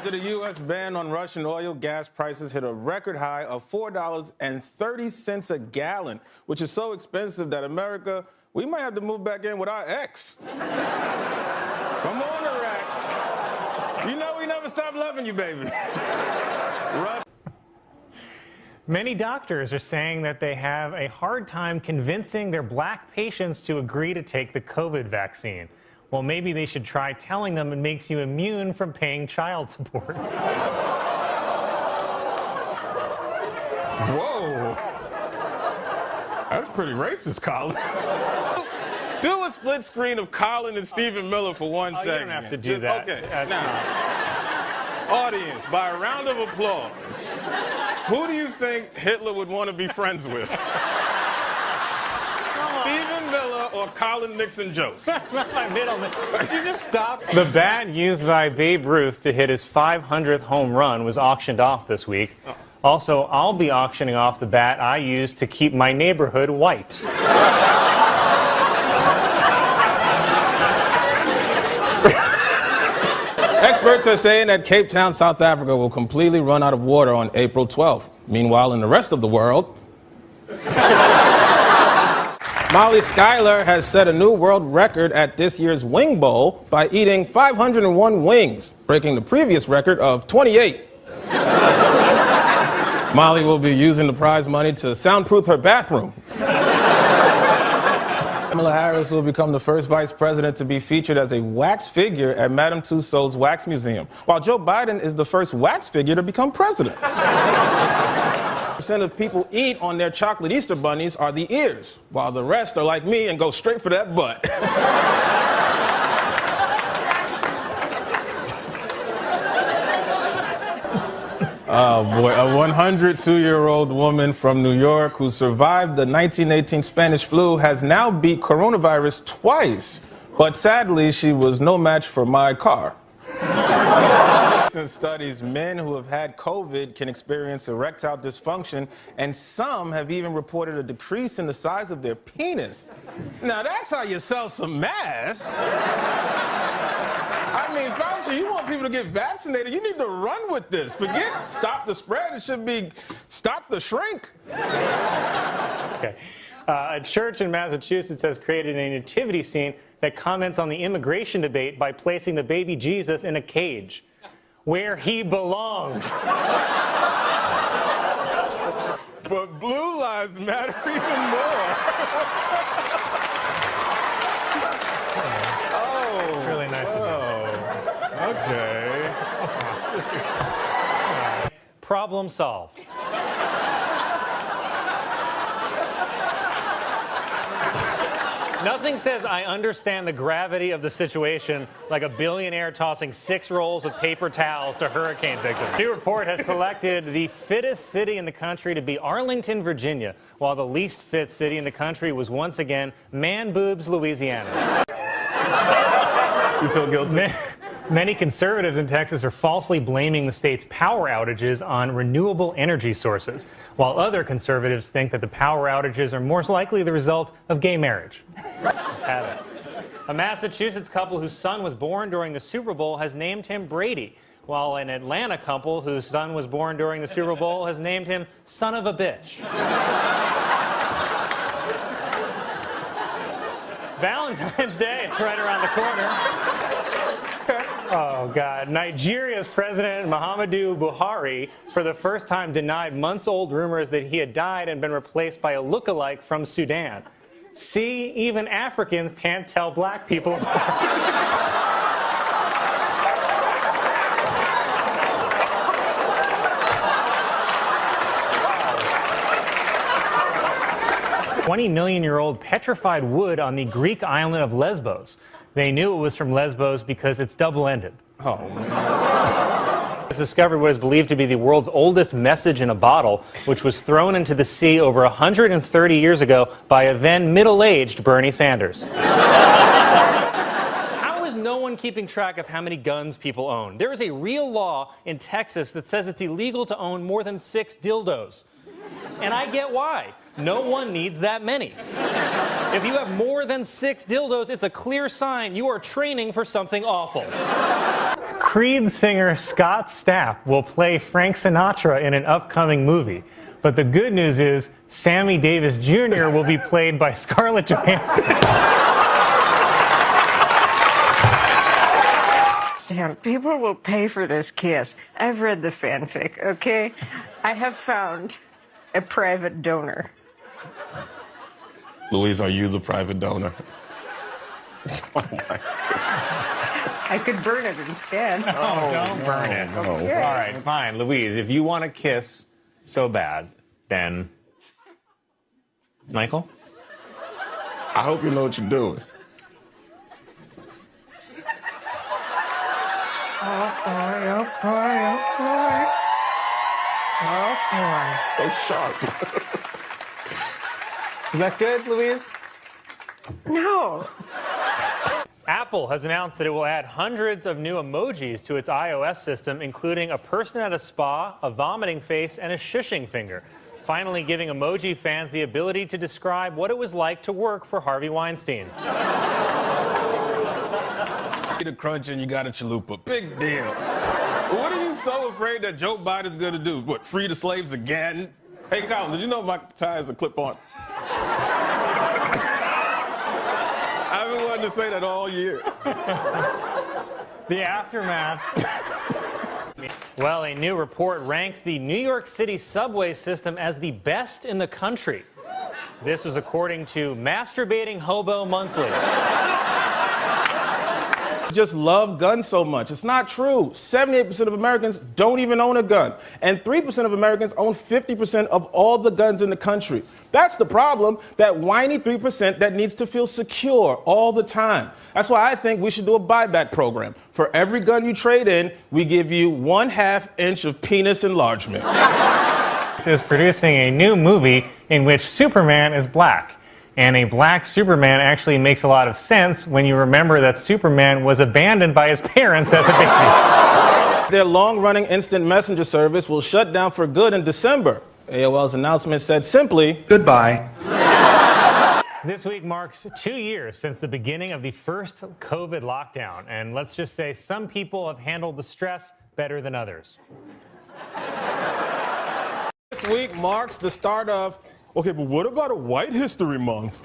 After the U.S. ban on Russian oil, gas prices hit a record high of $4.30 a gallon, which is so expensive that America, we might have to move back in with our ex. Come on, Iraq. You know we never stop loving you, baby. Many doctors are saying that they have a hard time convincing their black patients to agree to take the COVID vaccine. Well, maybe they should try telling them it makes you immune from paying child support. Whoa. That's pretty racist, Colin. Do a split screen of Colin and Stephen Miller for 1 second. You don't have to do that. Okay. Now, audience, by a round of applause, who do you think Hitler would want to be friends with? Stephen Miller or Colin Nixon Jost? That's not my middle name. Could you just stop? The bat used by Babe Ruth to hit his 500th home run was auctioned off this week. Oh. Also, I'll be auctioning off the bat I used to keep my neighborhood white. Experts are saying that Cape Town, South Africa will completely run out of water on April 12th. Meanwhile, in the rest of the world, Molly Schuyler has set a new world record at this year's Wing Bowl by eating 501 wings, breaking the previous record of 28. Molly will be using the prize money to soundproof her bathroom. Kamala Harris will become the first vice president to be featured as a wax figure at Madame Tussauds Wax Museum, while Joe Biden is the first wax figure to become president. Percent of people eat on their chocolate Easter bunnies are the ears, while the rest are like me and go straight for that butt. Oh boy, a 102-year-old woman from New York who survived the 1918 Spanish flu has now beat coronavirus twice, but sadly she was no match for my car. In studies, men who have had COVID can experience erectile dysfunction, and some have even reported a decrease in the size of their penis. Now that's how you sell some masks. I mean, Fauci, you want people to get vaccinated, you need to run with this. Forget stop the spread, it should be stop the shrink. Okay. A church in Massachusetts has created a nativity scene that comments on the immigration debate by placing the baby Jesus in a cage, where he belongs. But blue lives matter even more. Oh. It's really nice of you. Okay. Problem solved. Nothing says I understand the gravity of the situation like a billionaire tossing 6 rolls of paper towels to hurricane victims. A new report has selected the fittest city in the country to be Arlington, Virginia, while the least fit city in the country was once again Man Boobs, Louisiana. You feel guilty? Many conservatives in Texas are falsely blaming the state's power outages on renewable energy sources, while other conservatives think that the power outages are more likely the result of gay marriage. Just have it. A Massachusetts couple whose son was born during the Super Bowl has named him Brady, while an Atlanta couple whose son was born during the Super Bowl has named him Son of a Bitch. Valentine's Day is right around the corner. Oh, God. Nigeria's President Muhammadu Buhari, for the first time, denied months-old rumors that he had died and been replaced by a look-alike from Sudan. See, even Africans can't tell black people apart. 20-million-year-old petrified wood on the Greek island of Lesbos. They knew it was from Lesbos because it's double-ended. Oh. It's discovered what is believed to be the world's oldest message in a bottle, which was thrown into the sea over 130 years ago by a then middle-aged Bernie Sanders. How is no one keeping track of how many guns people own? There is a real law in Texas that says it's illegal to own more than 6 dildos. And I get why. No one needs that many. If you have more than 6 dildos, it's a clear sign you are training for something awful. Creed singer Scott Stapp will play Frank Sinatra in an upcoming movie. But the good news is Sammy Davis Jr. will be played by Scarlett Johansson. Stan, people will pay for this kiss. I've read the fanfic, okay? I have found a private donor. Louise, are you the private donor? Oh my goodness. I could burn it instead. Oh, don't burn it. No. Okay. All right, fine. Louise, if you want to kiss so bad, then. Michael? I hope you know what you're doing. Oh boy, oh boy, oh boy. Oh boy. So sharp. Is that good, Louise? No. Apple has announced that it will add hundreds of new emojis to its iOS system, including a person at a spa, a vomiting face, and a shushing finger. Finally giving emoji fans the ability to describe what it was like to work for Harvey Weinstein. The crunch and you got a chalupa. Big deal. What are you so afraid that Joe Biden's going to do? What, free the slaves again? Hey, Colin, did you know my tie is a clip-on? I've been wanting to say that all year. The aftermath. Well, a new report ranks the New York City subway system as the best in the country. This was according to Masturbating Hobo Monthly. Just love guns so much. It's not true. 78% of Americans don't even own a gun. And 3% of Americans own 50% of all the guns in the country. That's the problem, that whiny 3% that needs to feel secure all the time. That's why I think we should do a buyback program. For every gun you trade in, we give you 1/2 inch of penis enlargement. Is producing a new movie in which Superman is black. And a black Superman actually makes a lot of sense when you remember that Superman was abandoned by his parents as a baby. Their long-running instant messenger service will shut down for good in December. AOL's announcement said simply, Goodbye. This week marks 2 years since the beginning of the first COVID lockdown. And let's just say some people have handled the stress better than others. this week marks the start of, okay, but what about a White History Month?